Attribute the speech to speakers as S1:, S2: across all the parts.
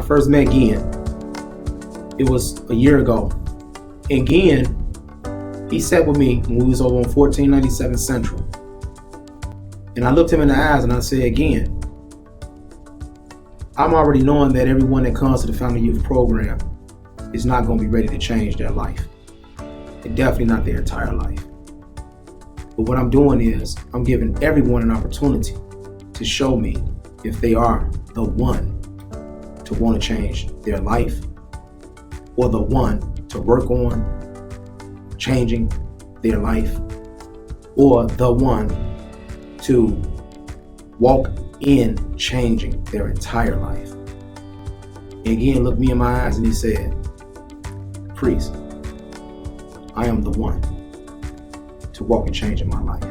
S1: first met Gian, it was a year ago. And Gian, he sat with me when we was over on 1497 Central. And I looked him in the eyes and I said, Gian, I'm already knowing that everyone that comes to the Family Youth Program is not going to be ready to change their life. And definitely not their entire life. But what I'm doing is I'm giving everyone an opportunity to show me if they are the one to want to change their life or the one to work on changing their life or the one to walk in changing their entire life. And again, looked me in my eyes and he said, Priest, I am the one to walk and change in my life.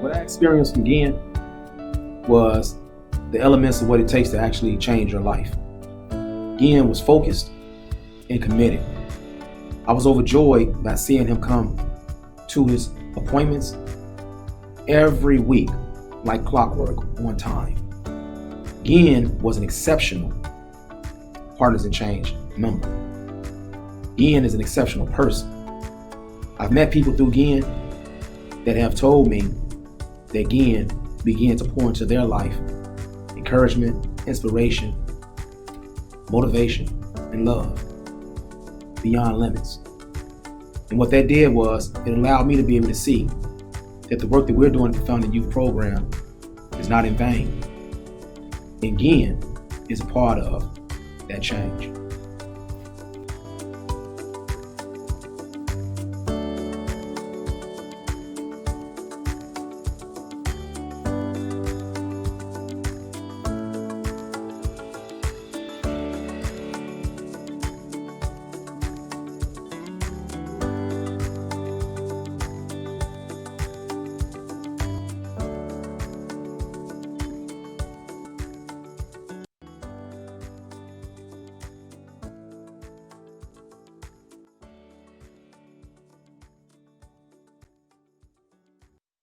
S1: What I experienced from Gian was the elements of what it takes to actually change your life. Gian was focused and committed. I was overjoyed by seeing him come to his appointments every week like clockwork on time. Gian was an exceptional Partners in Change member. Gian is an exceptional person. I've met people through Gian that have told me that Gian began to pour into their life encouragement, inspiration, motivation, and love beyond limits. And what that did was it allowed me to be able to see that the work that we're doing at the Founding Youth Program is not in vain. And Gian is a part of that change.